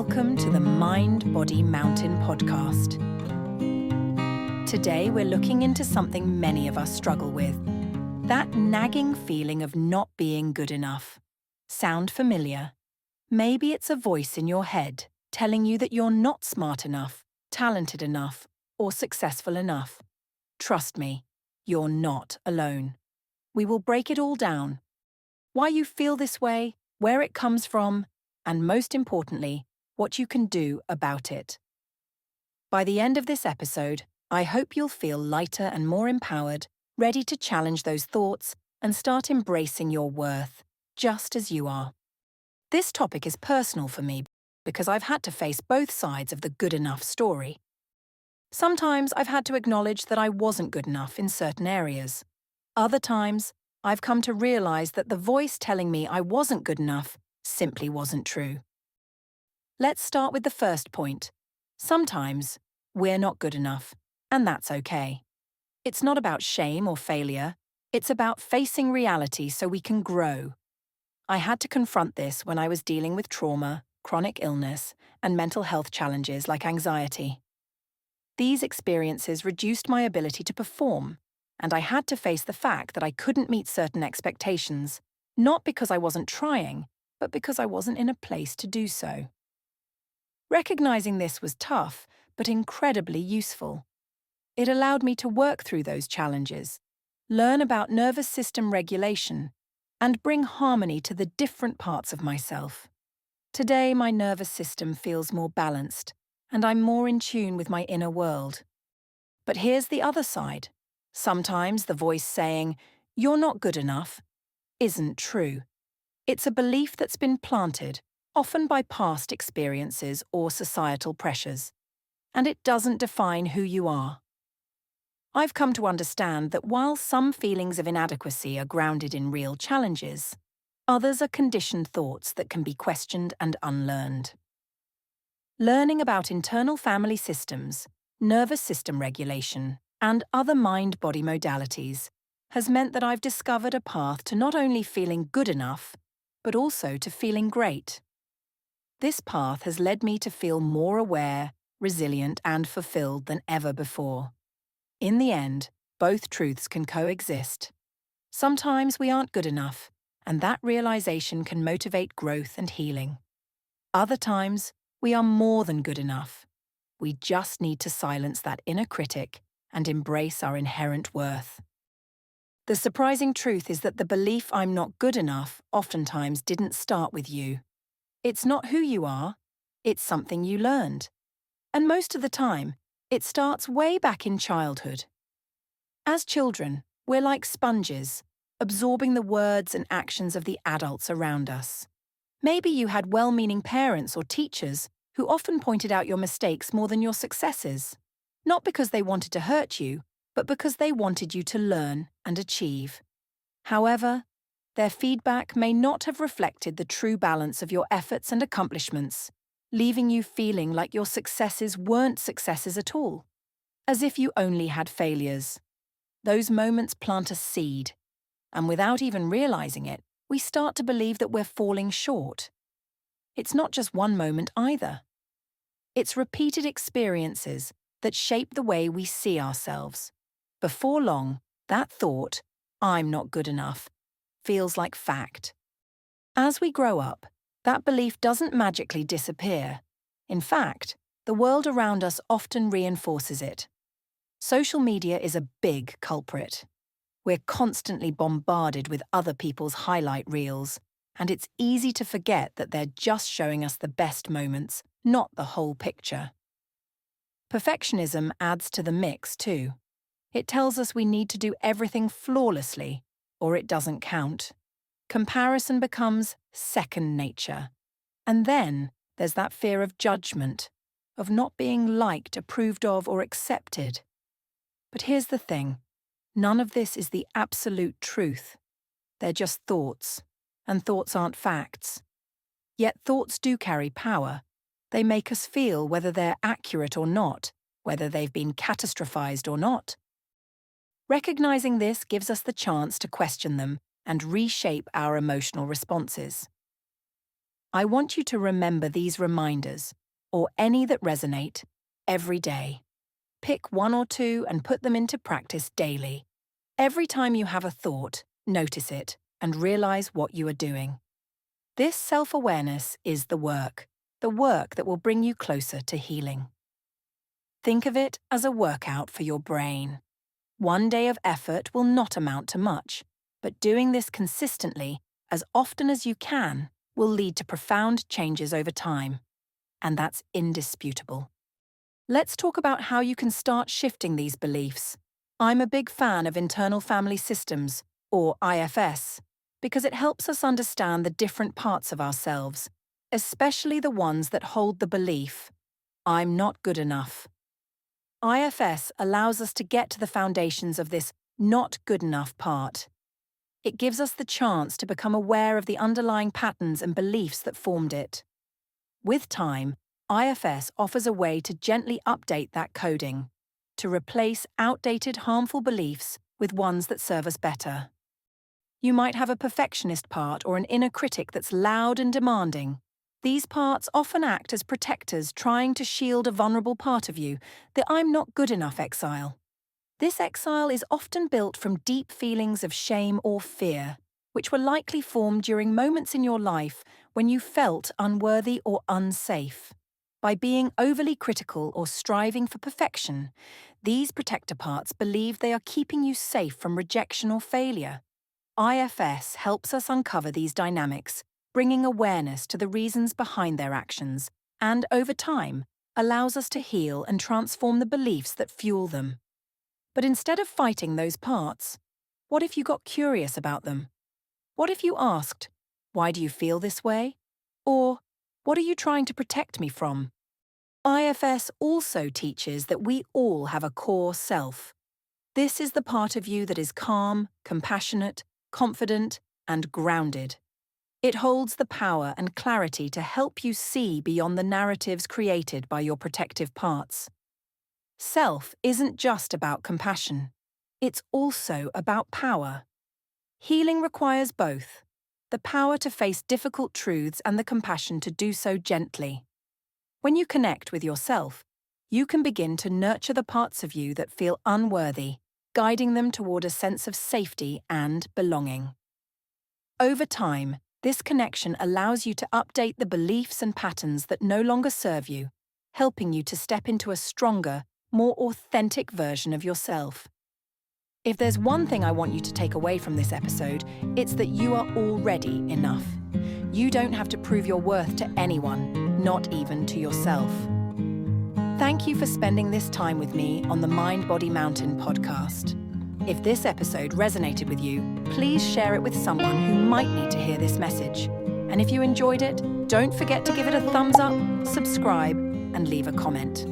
Welcome to the Mind Body Mountain podcast. Today we're looking into something many of us struggle with. That nagging feeling of not being good enough. Sound familiar? Maybe it's a voice in your head telling you that you're not smart enough, talented enough, or successful enough. Trust me, you're not alone. We will break it all down. Why you feel this way, where it comes from, and most importantly, what you can do about it. By the end of this episode, I hope you'll feel lighter and more empowered, ready to challenge those thoughts and start embracing your worth, just as you are. This topic is personal for me because I've had to face both sides of the good enough story. Sometimes I've had to acknowledge that I wasn't good enough in certain areas. Other times, I've come to realize that the voice telling me I wasn't good enough simply wasn't true. Let's start with the first point. Sometimes, we're not good enough, and that's okay. It's not about shame or failure. It's about facing reality so we can grow. I had to confront this when I was dealing with trauma, chronic illness, and mental health challenges like anxiety. These experiences reduced my ability to perform, and I had to face the fact that I couldn't meet certain expectations, not because I wasn't trying, but because I wasn't in a place to do so. Recognizing this was tough, but incredibly useful. It allowed me to work through those challenges, learn about nervous system regulation, and bring harmony to the different parts of myself. Today, my nervous system feels more balanced, and I'm more in tune with my inner world. But here's the other side. Sometimes the voice saying, "You're not good enough," isn't true. It's a belief that's been planted, often by past experiences or societal pressures, and it doesn't define who you are. I've come to understand that while some feelings of inadequacy are grounded in real challenges, others are conditioned thoughts that can be questioned and unlearned. Learning about internal family systems, nervous system regulation, and other mind-body modalities has meant that I've discovered a path to not only feeling good enough, but also to feeling great. This path has led me to feel more aware, resilient, and fulfilled than ever before. In the end, both truths can coexist. Sometimes we aren't good enough, and that realization can motivate growth and healing. Other times, we are more than good enough. We just need to silence that inner critic and embrace our inherent worth. The surprising truth is that the belief I'm not good enough oftentimes didn't start with you. It's not who you are, it's something you learned. And most of the time, it starts way back in childhood. As children, we're like sponges, absorbing the words and actions of the adults around us. Maybe you had well-meaning parents or teachers who often pointed out your mistakes more than your successes, not because they wanted to hurt you, but because they wanted you to learn and achieve. However, their feedback may not have reflected the true balance of your efforts and accomplishments, leaving you feeling like your successes weren't successes at all, as if you only had failures. Those moments plant a seed, and without even realizing it, we start to believe that we're falling short. It's not just one moment either. It's repeated experiences that shape the way we see ourselves. Before long, that thought, "I'm not good enough," feels like fact. As we grow up, that belief doesn't magically disappear. In fact, the world around us often reinforces it. Social media is a big culprit. We're constantly bombarded with other people's highlight reels, and it's easy to forget that they're just showing us the best moments, not the whole picture. Perfectionism adds to the mix too. It tells us we need to do everything flawlessly, or it doesn't count. Comparison becomes second nature. And then there's that fear of judgment, of not being liked, approved of, or accepted. But here's the thing. None of this is the absolute truth. They're just thoughts, and thoughts aren't facts. Yet thoughts do carry power. They make us feel whether they're accurate or not, whether they've been catastrophized or not. Recognizing this gives us the chance to question them and reshape our emotional responses. I want you to remember these reminders, or any that resonate, every day. Pick one or two and put them into practice daily. Every time you have a thought, notice it and realize what you are doing. This self-awareness is the work that will bring you closer to healing. Think of it as a workout for your brain. One day of effort will not amount to much, but doing this consistently, as often as you can, will lead to profound changes over time. And that's indisputable. Let's talk about how you can start shifting these beliefs. I'm a big fan of internal family systems, or IFS, because it helps us understand the different parts of ourselves, especially the ones that hold the belief, I'm not good enough. IFS allows us to get to the foundations of this not good enough part. It gives us the chance to become aware of the underlying patterns and beliefs that formed it. With time, IFS offers a way to gently update that coding, to replace outdated harmful beliefs with ones that serve us better. You might have a perfectionist part or an inner critic that's loud and demanding. These parts often act as protectors trying to shield a vulnerable part of you, the I'm not good enough exile. This exile is often built from deep feelings of shame or fear, which were likely formed during moments in your life when you felt unworthy or unsafe. By being overly critical or striving for perfection, these protector parts believe they are keeping you safe from rejection or failure. IFS helps us uncover these dynamics, bringing awareness to the reasons behind their actions, and over time, allows us to heal and transform the beliefs that fuel them. But instead of fighting those parts, what if you got curious about them? What if you asked, why do you feel this way? Or, what are you trying to protect me from? IFS also teaches that we all have a core self. This is the part of you that is calm, compassionate, confident, and grounded. It holds the power and clarity to help you see beyond the narratives created by your protective parts. Self isn't just about compassion. It's also about power. Healing requires both, the power to face difficult truths and the compassion to do so gently. When you connect with yourself, you can begin to nurture the parts of you that feel unworthy, guiding them toward a sense of safety and belonging. Over time, this connection allows you to update the beliefs and patterns that no longer serve you, helping you to step into a stronger, more authentic version of yourself. If there's one thing I want you to take away from this episode, it's that you are already enough. You don't have to prove your worth to anyone, not even to yourself. Thank you for spending this time with me on the Mind Body Mountain podcast. If this episode resonated with you, please share it with someone who might need to hear this message. And if you enjoyed it, don't forget to give it a thumbs up, subscribe, and leave a comment.